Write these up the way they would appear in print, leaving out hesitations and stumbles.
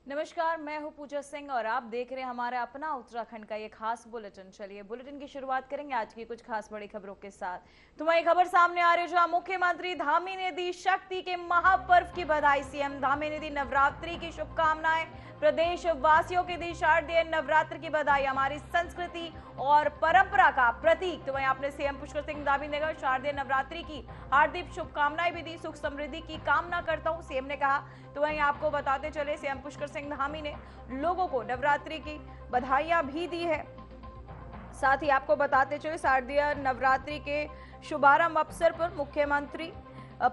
नमस्कार, मैं हूं पूजा सिंह और आप देख रहे हैं हमारा अपना उत्तराखंड का ये खास बुलेटिन। चलिए बुलेटिन की शुरुआत करेंगे आज की कुछ खास बड़ी खबरों के साथ। तो वही खबर सामने आ रही है जहां मुख्यमंत्री धामी ने दी शक्ति के महापर्व की बधाई। सीएम धामी ने दी नवरात्रि की शुभकामनाएं, प्रदेश वासियों की दी शारदीय नवरात्र की बधाई। हमारी संस्कृति और परंपरा का प्रतीक। तो वहीं आपने सीएम पुष्कर सिंह धामी ने कहा शारदीय नवरात्रि की हार्दिक शुभकामनाएं भी दी, सुख समृद्धि की कामना करता हूं, सीएम ने कहा। तो वहीं आपको बताते चले सीएम पुष्कर सिंह धामी ने लोगों को नवरात्रि की बधाइयां भी दी है। साथ ही आपको बताते चले शारदीय नवरात्रि के शुभारंभ अवसर पर मुख्यमंत्री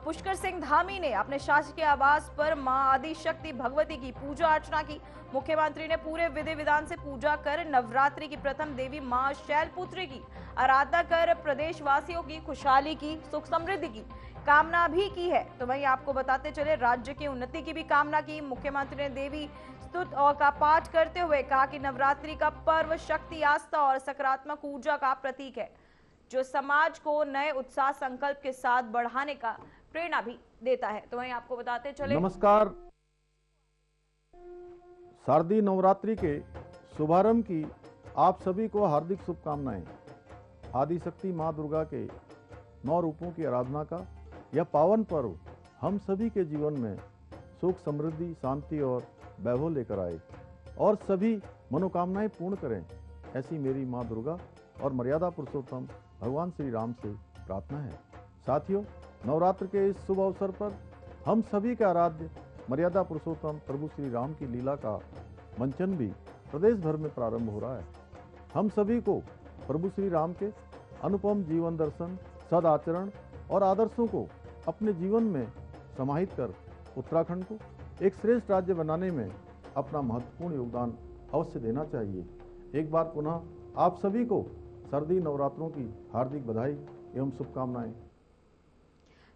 पुष्कर सिंह धामी ने अपने शासकीय आवास पर मां आदि शक्ति भगवती की पूजा अर्चना की। मुख्यमंत्री ने पूरे विधि विधान से पूजा कर नवरात्रि की प्रथम देवी मां शैलपुत्री की आराधना कर प्रदेशवासियों की खुशहाली की, सुख समृद्धि की कामना भी की है। तो वहीं आपको बताते चले राज्य की उन्नति की भी कामना की। मुख्यमंत्री ने देवी स्तुत और का पाठ करते हुए कहा कि नवरात्रि का पर्व शक्ति, आस्था और सकारात्मक ऊर्जा का प्रतीक है, जो समाज को नए उत्साह संकल्प के साथ बढ़ाने का प्रेरणा भी देता है। तो वहीं आपको बताते चले नमस्कार। शारदीय नवरात्रि के शुभारंभ की आप सभी को हार्दिक शुभकामनाएं। आदिशक्ति मां दुर्गा के 9 रूपों की आराधना का यह पावन पर्व हम सभी के जीवन में सुख, समृद्धि, शांति और वैभव लेकर आए और सभी मनोकामनाएं पूर्ण करें, ऐसी मेरी मां दुर्गा और मर्यादा पुरुषोत्तम भगवान श्री राम से प्रार्थना है। साथियों, नवरात्र के इस शुभ अवसर पर हम सभी के आराध्य मर्यादा पुरुषोत्तम प्रभु श्री राम की लीला का मंचन भी प्रदेश भर में प्रारंभ हो रहा है। हम सभी को प्रभु श्री राम के अनुपम जीवन दर्शन, सदाचरण और आदर्शों को अपने जीवन में समाहित कर उत्तराखंड को एक श्रेष्ठ राज्य बनाने में अपना महत्वपूर्ण योगदान अवश्य देना चाहिए। एक बार पुनः आप सभी को शारदीय नवरात्रों की हार्दिक बधाई एवं शुभकामनाएं।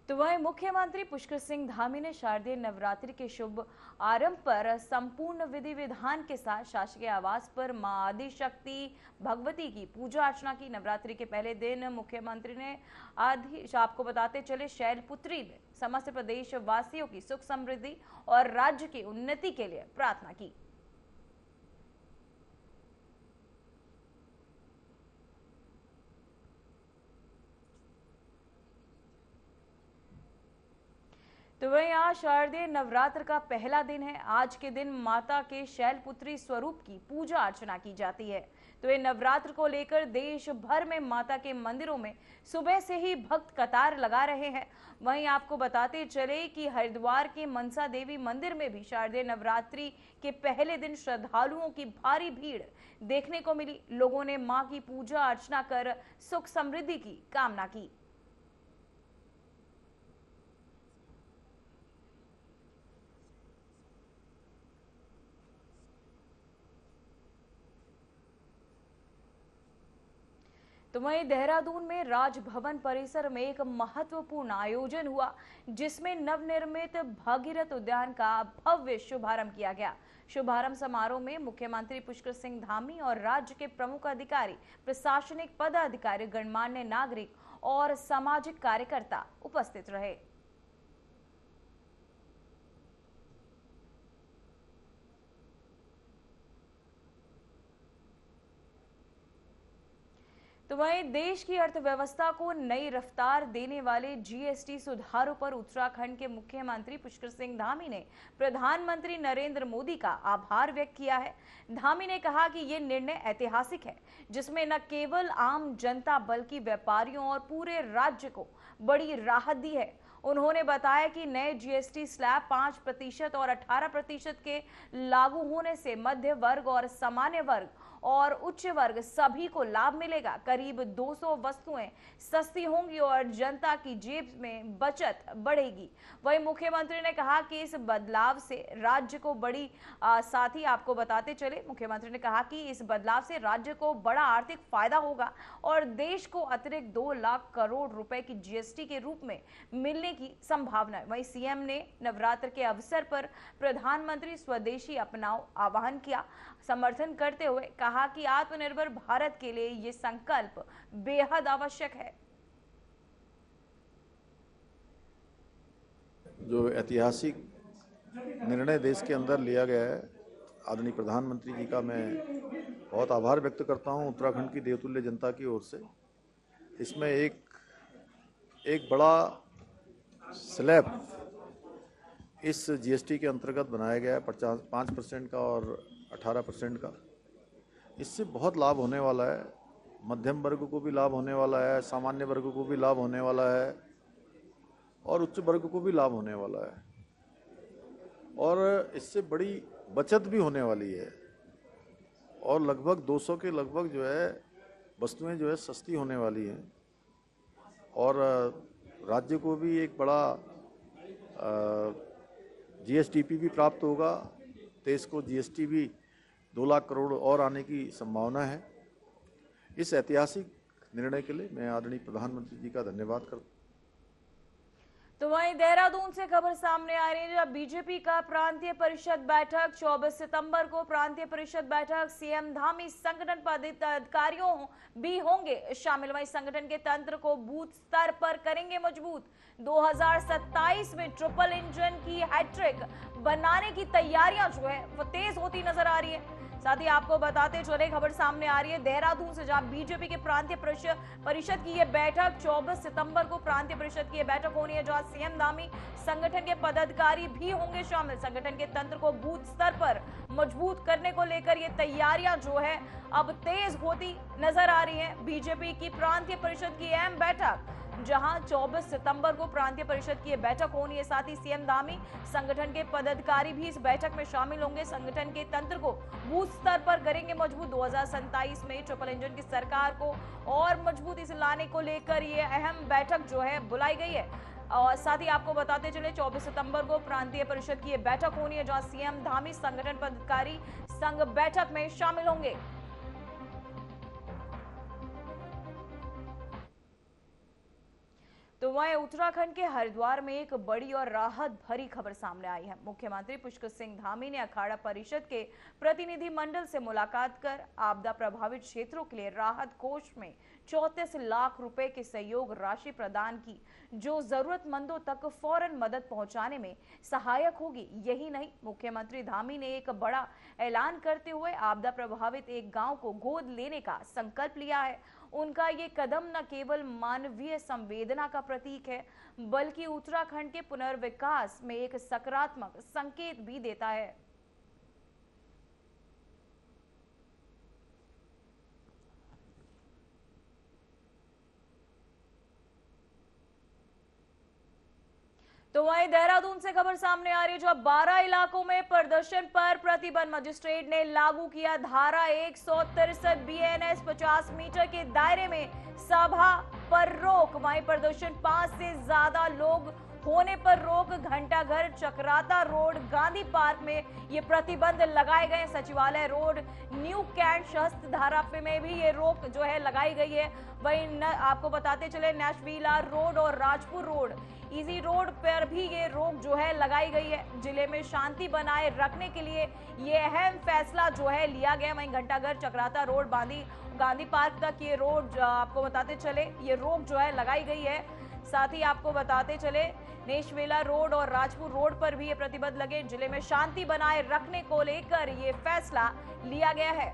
तो वहीं मुख्यमंत्री पुष्कर सिंह धामी ने शारदीय नवरात्रि के शुभ आरंभ पर संपूर्ण विधि विधान के साथ शासकीय आवास पर मां आदि शक्ति भगवती की पूजा अर्चना की। नवरात्रि के पहले दिन मुख्यमंत्री ने आपको बताते चले शैलपुत्री में समस्त प्रदेश वासियों की सुख समृद्धि और राज्य की उन्नति के लिए प्रार्थना की। तो वहीं आज शारदीय नवरात्र का पहला दिन है। आज के दिन माता के शैलपुत्री स्वरूप की पूजा अर्चना की जाती है। तो ये नवरात्र को लेकर देश भर में माता के मंदिरों में सुबह से ही भक्त कतार लगा रहे हैं। वहीं आपको बताते चले कि हरिद्वार के मनसा देवी मंदिर में भी शारदीय नवरात्रि के पहले दिन श्रद्धालुओं की भारी भीड़ देखने को मिली। लोगों ने मां की पूजा अर्चना कर सुख समृद्धि की कामना की। तो वहीं देहरादून में राजभवन परिसर में एक महत्वपूर्ण आयोजन हुआ, जिसमें नवनिर्मित भागीरथ उद्यान का भव्य शुभारंभ किया गया। शुभारंभ समारोह में मुख्यमंत्री पुष्कर सिंह धामी और राज्य के प्रमुख अधिकारी, प्रशासनिक पदाधिकारी, गणमान्य नागरिक और सामाजिक कार्यकर्ता उपस्थित रहे। तो वहीं देश की अर्थव्यवस्था को नई रफ्तार देने वाले जीएसटी सुधारों पर उत्तराखंड के मुख्यमंत्री पुष्कर सिंह धामी ने प्रधानमंत्री नरेंद्र मोदी का आभार व्यक्त किया है। धामी ने कहा कि ये निर्णय ऐतिहासिक है, जिसमें न केवल आम जनता बल्कि व्यापारियों और पूरे राज्य को बड़ी राहत दी है। उन्होंने बताया कि नए जीएसटी स्लैब 5% और 18% के लागू होने से मध्य वर्ग और सामान्य वर्ग और उच्च वर्ग सभी को लाभ मिलेगा। करीब 200 वस्तुएं सस्ती होंगी और जनता की जेब में बचत बढ़ेगी। वहीं मुख्यमंत्री ने कहा कि इस बदलाव से राज्य को बड़ी साथ ही आपको बताते चले मुख्यमंत्री ने कहा कि इस बदलाव से राज्य को बड़ा आर्थिक फायदा होगा और देश को अतिरिक्त 2 लाख करोड़ रुपए की जीएसटी के रूप में मिलने की संभावना है। वहीं सीएम ने नवरात्र के अवसर पर प्रधानमंत्री स्वदेशी अपनाओ आह्वान किया, समर्थन करते हुए कहा कि आत्मनिर्भर भारत के लिए ये संकल्प बेहद आवश्यक है। जो ऐतिहासिक निर्णय देश के अंदर लिया गया है आदरणीय प्रधानमंत्री जी का मैं बहुत आभार व्यक्त करता हूं उत्तराखंड की देवतुल्य जनता की ओर से। इसमें एक बड़ा स्लैब इस जीएसटी के अंतर्गत बनाया गया है 5% का और 18% का। इससे बहुत लाभ होने वाला है, मध्यम वर्ग को भी लाभ होने वाला है, सामान्य वर्ग को भी लाभ होने वाला है और उच्च वर्ग को भी लाभ होने वाला है और इससे बड़ी बचत भी होने वाली है और लगभग 200 के लगभग जो है वस्तुएं जो है सस्ती होने वाली हैं और राज्य को भी एक बड़ा जीएसडीपी भी प्राप्त होगा। देश को जीएसटी भी 2 लाख करोड़ और आने की संभावना है। इस ऐतिहासिक निर्णय के लिए मैं आदरणीय प्रधानमंत्री जी का धन्यवाद करता हूं। तो वहीं देहरादून से खबर सामने आ रही है, जब बीजेपी का प्रांतीय परिषद बैठक 24 सितंबर को प्रांतीय परिषद बैठक सीएम धामी संगठन पदाधिकारियों भी होंगे शामिल। वहीं संगठन के तंत्र को बूथ स्तर पर करेंगे मजबूत। 2027 में ट्रिपल इंजन की हैट्रिक बनाने की तैयारियां जो है वो तेज होती नजर आ रही है। साथ ही आपको बताते चले खबर सामने आ रही है देहरादून से, जहां बीजेपी के प्रांतीय परिषद की यह बैठक 24 सितंबर को प्रांतीय परिषद की यह बैठक होनी है, जहां सीएम धामी संगठन के पदाधिकारी भी होंगे शामिल। संगठन के तंत्र को बूथ स्तर पर मजबूत करने को लेकर ये तैयारियां जो है अब तेज होती नजर आ रही है। बीजेपी की प्रांतीय परिषद की अहम बैठक जहां 24 सितंबर को प्रांतीय परिषद की बैठक होनी है, साथ ही सीएम धामी संगठन के पदाधिकारी भी इस बैठक में शामिल होंगे। संगठन के तंत्र को बूथ स्तर पर करेंगे मजबूत। 2027 में ट्रिपल इंजन की सरकार को और मजबूती से लाने को लेकर ये अहम बैठक जो है बुलाई गई है। और साथ ही आपको बताते चले 24 सितंबर को प्रांतीय परिषद की बैठक होनी है, जहां सीएम धामी संगठन पदाधिकारी संघ बैठक में शामिल होंगे। तो वहीं उत्तराखंड के हरिद्वार में एक बड़ी और राहत भरी खबर सामने आई है। मुख्यमंत्री पुष्कर सिंह धामी ने अखाड़ा परिषद के प्रतिनिधि मंडल से मुलाकात कर आपदा प्रभावित क्षेत्रों के लिए राहत कोष में 34 लाख रुपए की सहयोग राशि प्रदान की, जो जरूरतमंदों तक फौरन मदद पहुंचाने में सहायक होगी। यही नहीं, मुख्यमंत्री धामी ने एक बड़ा ऐलान करते हुए आपदा प्रभावित एक गांव को गोद लेने का संकल्प लिया है। उनका ये कदम न केवल मानवीय संवेदना का प्रतीक है, बल्कि उत्तराखंड के पुनर्विकास में एक सकारात्मक संकेत भी देता है। तो वहीं देहरादून से खबर सामने आ रही है, जो 12 इलाकों में प्रदर्शन पर प्रतिबंध। मजिस्ट्रेट ने लागू किया धारा 163 बीएनएस 50 मीटर के दायरे में सभा पर रोक। वहीं प्रदर्शन 5 से ज्यादा लोग होने पर रोक। घंटाघर, चक्राता रोड, गांधी पार्क में ये प्रतिबंध लगाए गए। सचिवालय रोड, न्यू कैंट शस्त्र धारा में भी ये रोक जो है लगाई गई है। वहीं आपको बताते चले नैशविला रोड और राजपुर रोड, इजी रोड पर भी ये रोक जो है लगाई गई है। जिले में शांति बनाए रखने के लिए ये अहम फैसला जो है लिया गया। वहीं घंटाघर, चक्राता रोड, गांधी पार्क तक ये रोड आपको बताते चले ये रोक जो है लगाई गई है। साथ ही आपको बताते चले नेशवेला रोड और राजपुर रोड पर भी ये प्रतिबंध लगे। जिले में शांति बनाए रखने को लेकर ये फैसला लिया गया है।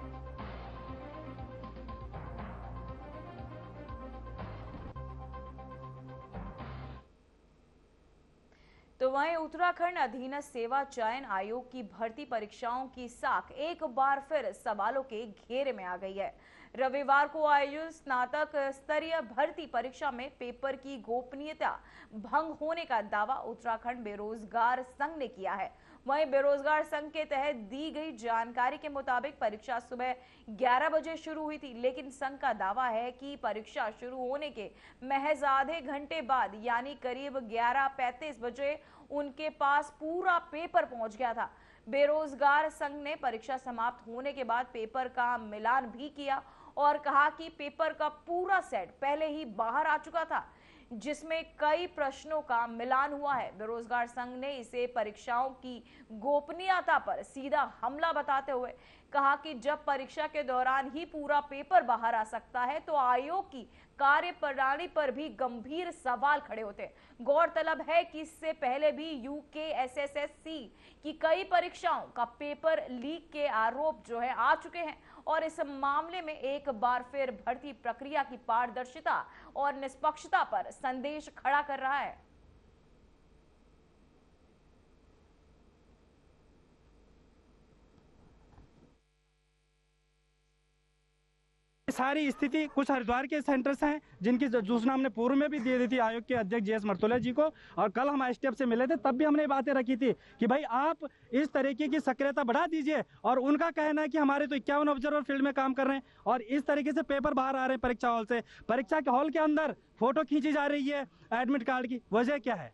तो वहीं उत्तराखंड अधीनस्थ सेवा चयन आयोग की भर्ती परीक्षाओं की साख एक बार फिर सवालों के घेरे में आ गई है। रविवार को आयोजित स्नातक स्तरीय भर्ती परीक्षा में पेपर की गोपनीयता भंग होने का दावा उत्तराखंड बेरोजगार संघ ने किया है। वहीं बेरोजगार संघ के तहत दी गई जानकारी के मुताबिक परीक्षा सुबह 11 बजे शुरू हुई थी, लेकिन संघ का दावा है कि परीक्षा शुरू होने के महज आधे घंटे बाद यानी करीब 11:35 बजे उनके पास पूरा पेपर पहुंच गया था। बेरोजगार संघ ने परीक्षा समाप्त होने के बाद पेपर का मिलान भी किया और कहा कि पेपर का पूरा सेट पहले ही बाहर आ चुका था। जिसमें कई प्रश्नों का मिलान हुआ है। बेरोजगार संघ ने इसे परीक्षाओं की गोपनीयता पर सीधा हमला बताते हुए कहा कि जब परीक्षा के दौरान ही पूरा पेपर बाहर आ सकता है तो आयोग की कार्यप्रणाली पर भी गंभीर सवाल खड़े होते हैं। गौरतलब है कि इससे पहले भी यूकेएसएससी की कई परीक्षाओं का पेपर लीक के आरोप जो है आ चुके हैं और इस मामले में एक बार फिर भर्ती प्रक्रिया की पारदर्शिता और निष्पक्षता पर संदेश खड़ा कर रहा है। सारी स्थिति कुछ हरिद्वार के सेंटर्स हैं जिनकी सूचना हमने पूर्व में भी दे दी थी आयोग के अध्यक्ष JS मर्तोलिया जी को, और कल हम STF से मिले थे तब भी हमने बातें रखी थी कि भाई आप इस तरीके की सक्रियता बढ़ा दीजिए। और उनका कहना है कि हमारे तो 51 ऑब्जर्वर फील्ड में काम कर रहे हैं और इस तरीके से पेपर बाहर आ रहे हैं परीक्षा हॉल से, परीक्षा के हॉल के अंदर फोटो खींची जा रही है एडमिट कार्ड की, वजह क्या है?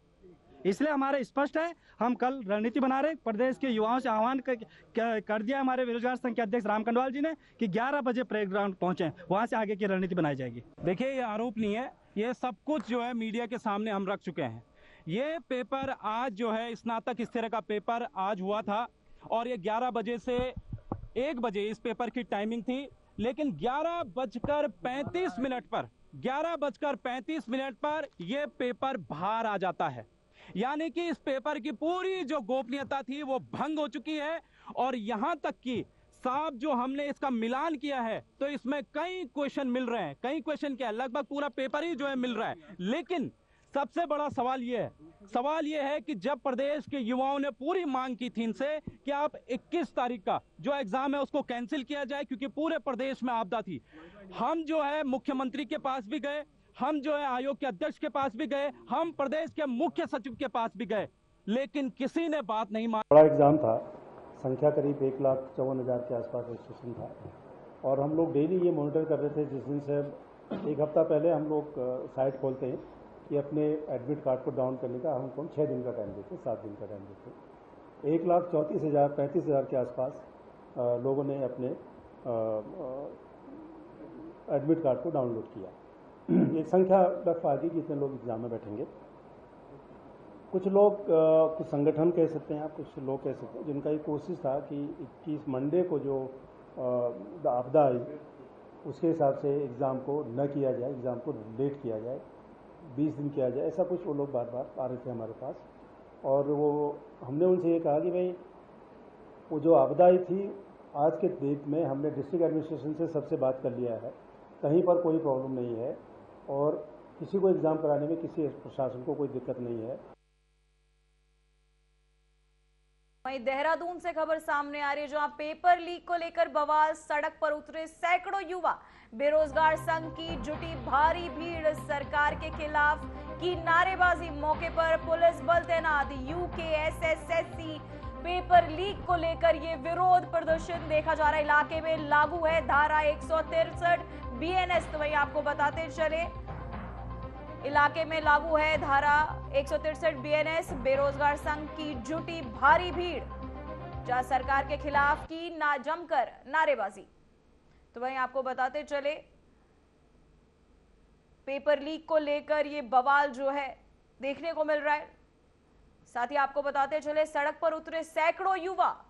इसलिए हमारे स्पष्ट है, हम कल रणनीति बना रहे, प्रदेश के युवाओं से आह्वान कर दिया हमारे बेरोजगार संघ के अध्यक्ष राम कंडवाल जी ने कि 11 बजे परेड ग्राउंड पहुंचे, वहां से आगे की रणनीति बनाई जाएगी। देखिए, ये आरोप नहीं है, ये सब कुछ जो है मीडिया के सामने हम रख चुके हैं। ये पेपर आज जो है स्नातक स्तर का पेपर आज हुआ था और ये 11 बजे से 1 बजे इस पेपर की टाइमिंग थी, लेकिन 11:35 पर यह पेपर बाहर आ जाता है। यानी कि इस पेपर की पूरी जो गोपनीयता थी वो भंग हो चुकी है और यहां तक कि साफ जो हमने इसका मिलान किया है तो इसमें कई क्वेश्चन मिल रहे हैं। कई क्वेश्चन क्या है, लगभग पूरा पेपर ही जो है मिल रहा है। लेकिन सबसे बड़ा सवाल यह है कि जब प्रदेश के युवाओं ने पूरी मांग की थी इनसे कि आप 21 तारीख का जो एग्जाम है उसको कैंसिल किया जाए क्योंकि पूरे प्रदेश में आपदा थी, हम जो है मुख्यमंत्री के पास भी गए, हम जो है आयोग के अध्यक्ष के पास भी गए, हम प्रदेश के मुख्य सचिव के पास भी गए, लेकिन किसी ने बात नहीं मानी। बड़ा एग्ज़ाम था, संख्या करीब 1,54,000 के आसपास रजिस्ट्रेशन था और हम लोग डेली ये मॉनिटर कर रहे थे। जिस दिन से 1 हफ्ता पहले हम लोग साइट खोलते हैं कि अपने एडमिट कार्ड को डाउन करने का हमको 6 दिन का टाइम देते, 7 दिन का टाइम देते। 1,34,000 के आसपास लोगों ने अपने एडमिट कार्ड को डाउनलोड किया। एक संख्या रफ आ गई जितने लोग एग्जाम में बैठेंगे। कुछ लोग कुछ संगठन कह सकते हैं, आप कुछ लोग कह सकते हैं, जिनका ये कोशिश था कि 21 मंडे को जो आपदा आई उसके हिसाब से एग्ज़ाम को न किया जाए, एग्ज़ाम को लेट किया जाए, 20 दिन किया जाए, ऐसा कुछ वो लोग बार बार आ रहे थे हमारे पास। और वो हमने उनसे ये कहा कि भाई वो जो आपदा आई थी, आज के डेट में हमने डिस्ट्रिक्ट एडमिनिस्ट्रेशन से सबसे बात कर लिया है, कहीं पर कोई प्रॉब्लम नहीं है और किसी को एग्ज़ाम कराने में किसी प्रशासन को कोई दिक्कत नहीं है। वहीं देहरादून से खबर सामने आ रही है जहां पेपर लीक को लेकर बवाल, सड़क पर उतरे सैकड़ों युवा। बेरोजगार संघ की जुटी भारी भीड़, सरकार के खिलाफ की नारेबाजी, मौके पर पुलिस बल तैनात। यूकेएसएससी पेपर लीक को लेकर ये विरोध प्रदर्शन देखा जा रहा है। इलाके में लागू है धारा 163 BNS। तो वहीं आपको बताते चले, इलाके में लागू है धारा 163 BNS। बेरोजगार संघ की जुटी भारी भीड़, जहां सरकार के खिलाफ की ना जमकर नारेबाजी। तो वहीं आपको बताते चले, पेपर लीक को लेकर ये बवाल जो है देखने को मिल रहा है। साथ ही आपको बताते चले, सड़क पर उतरे सैकड़ों युवा,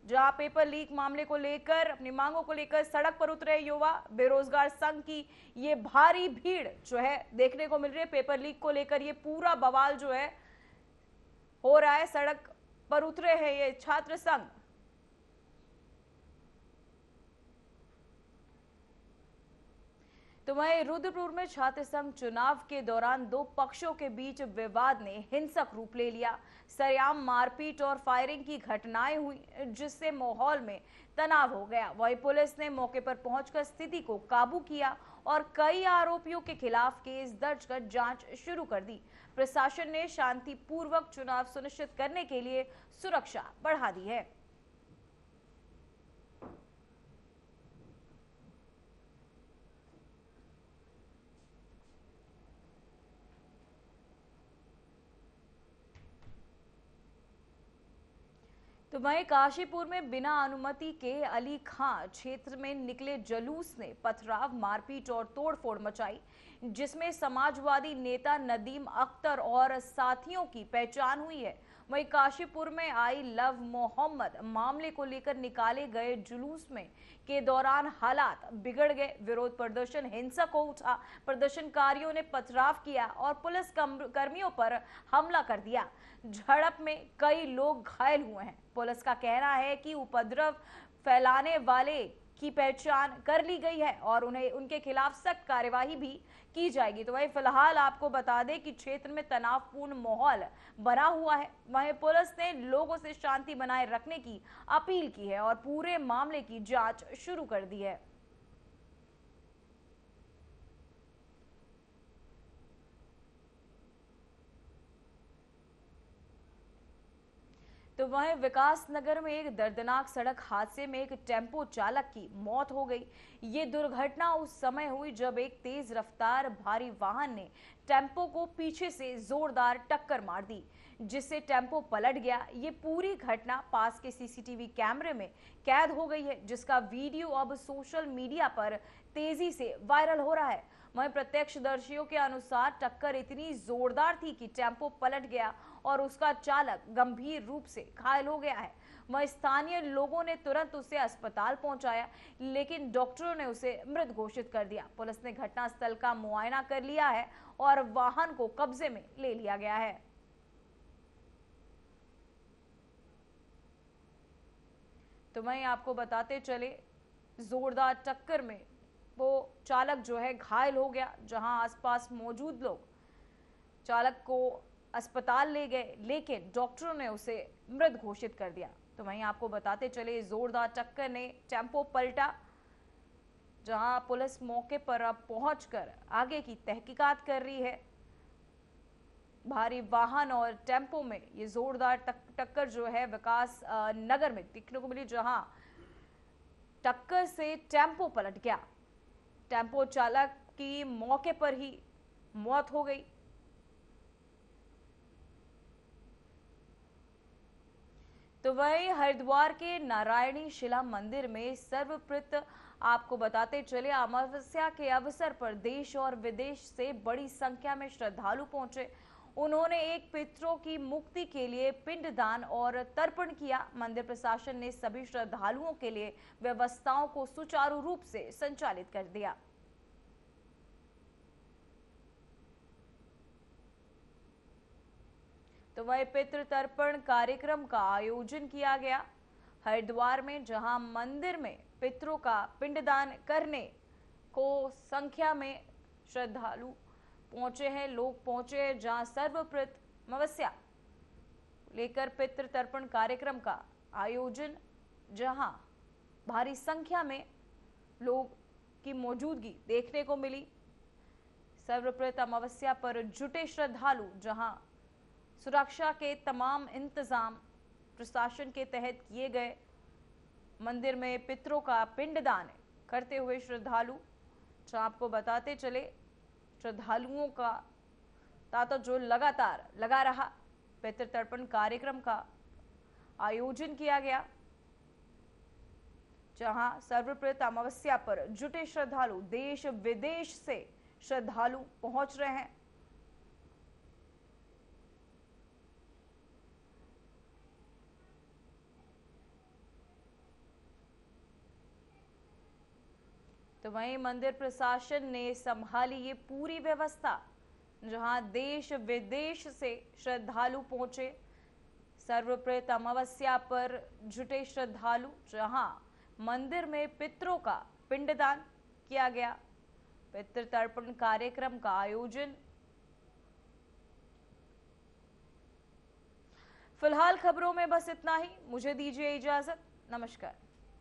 जहां पेपर लीक मामले को लेकर, अपनी मांगों को लेकर सड़क पर उतरे युवा। बेरोजगार संघ की ये भारी भीड़ जो है देखने को मिल रही है। पेपर लीक को लेकर ये पूरा बवाल जो है हो रहा है, सड़क पर उतरे हैं ये छात्र संघ। तो वहीं रुद्रपुर में छात्र संघ चुनाव के दौरान दो पक्षों के बीच विवाद ने हिंसक रूप ले लिया। सरेआम मारपीट और फायरिंग की घटनाएं हुई, जिससे माहौल में तनाव हो गया। वहीं पुलिस ने मौके पर पहुंचकर स्थिति को काबू किया और कई आरोपियों के खिलाफ केस दर्ज कर जांच शुरू कर दी। प्रशासन ने शांतिपूर्वक चुनाव सुनिश्चित करने के लिए सुरक्षा बढ़ा दी है। तो तो वहीं काशीपुर में बिना अनुमति के अली खां क्षेत्र में निकले जुलूस ने पथराव, मारपीट और तोड़फोड़ मचाई, जिसमें समाजवादी नेता नदीम अख्तर और साथियों की पहचान हुई है। वहीं काशीपुर में आई लव मोहम्मद मामले को लेकर निकाले गए जुलूस में के दौरान हालात बिगड़ गए। विरोध प्रदर्शन हिंसक हो उठा। प्रदर्शनकारियों ने पथराव किया और पुलिस कर्मियों पर हमला कर दिया। झड़प में कई लोग घायल हुए हैं। पुलिस का कहना है कि उपद्रव फैलाने वाले की पहचान कर ली गई है और उन्हें उनके खिलाफ सख्त कार्यवाही भी की जाएगी। तो वहीं फिलहाल आपको बता दें कि क्षेत्र में तनावपूर्ण माहौल बना हुआ है। वहीं पुलिस ने लोगों से शांति बनाए रखने की अपील की है और पूरे मामले की जांच शुरू कर दी है। तो वहीं विकास नगर में एक दर्दनाक सड़क हादसे में एक टेम्पो चालक की मौत हो गई। ये दुर्घटना उस समय हुई जब एक तेज रफ्तार भारी वाहन ने टेम्पो को पीछे से जोरदार टक्कर मार दी, जिससे टेम्पो पलट गया। ये पूरी घटना पास के सीसीटीवी कैमरे में कैद हो गई है, जिसका वीडियो अब सोशल मीडिया पर तेजी से वायरल हो रहा है। वहीं प्रत्यक्षदर्शियों के अनुसार टक्कर इतनी जोरदार थी कि टेम्पो पलट गया और उसका चालक गंभीर रूप से घायल हो गया है। वहीं स्थानीय लोगों ने तुरंत उसे अस्पताल पहुंचाया, लेकिन डॉक्टरों ने उसे मृत घोषित कर दिया। पुलिस ने घटनास्थल का मुआयना कर लिया है और वाहन को कब्जे में ले लिया गया है। तो वहीं आपको बताते चले, जोरदार टक्कर में वो चालक जो है घायल हो गया, जहां आसपास मौजूद लोग चालक को अस्पताल ले गए, लेकिन डॉक्टरों ने उसे मृत घोषित कर दिया। तो वहीं आपको बताते चले, जोरदार टक्कर ने टेम्पो पलटा, जहां पुलिस मौके पर अब पहुंचकर आगे की तहकीकात कर रही है। भारी वाहन और टेम्पो में ये जोरदार टक्कर जो है विकास नगर में देखने को मिली, जहां टक्कर से टेम्पो पलट गया। टेम्पो चालक की मौके पर ही मौत हो गई। तो वहीं हरिद्वार के नारायणी शिला मंदिर में सर्वप्रथम आपको बताते चले, अमावस्या के अवसर पर देश और विदेश से बड़ी संख्या में श्रद्धालु पहुंचे। उन्होंने एक पितरों की मुक्ति के लिए पिंडदान और तर्पण किया। मंदिर प्रशासन ने सभी श्रद्धालुओं के लिए व्यवस्थाओं को सुचारू रूप से संचालित कर दिया। तो वह पितृ तर्पण कार्यक्रम का आयोजन किया गया हरिद्वार में, जहां मंदिर में पितरों का पिंडदान करने को संख्या में श्रद्धालु पहुंचे हैं, लोग पहुंचे हैं, जहां सर्वप्रथम अमावस्या लेकर पितृ तर्पण कार्यक्रम का आयोजन, जहां भारी संख्या में लोग की मौजूदगी देखने को मिली। सर्वप्रथम अमावस्या पर जुटे श्रद्धालु, जहां सुरक्षा के तमाम इंतजाम प्रशासन के तहत किए गए। मंदिर में पितरों का पिंडदान करते हुए श्रद्धालु, जहां आपको बताते चले, श्रद्धालुओं का तांता जो लगातार लगा रहा। पितृ तर्पण कार्यक्रम का आयोजन किया गया, जहां सर्वप्रथम अमावस्या पर जुटे श्रद्धालु, देश विदेश से श्रद्धालु पहुंच रहे हैं। तो वहीं मंदिर प्रशासन ने संभाली ये पूरी व्यवस्था, जहां देश विदेश से श्रद्धालु पहुंचे। सर्वप्रथम अमावस्या पर जुटे श्रद्धालु, जहां मंदिर में पितरों का पिंडदान किया गया। पितृ तर्पण कार्यक्रम का आयोजन। फिलहाल खबरों में बस इतना ही। मुझे दीजिए इजाजत। नमस्कार।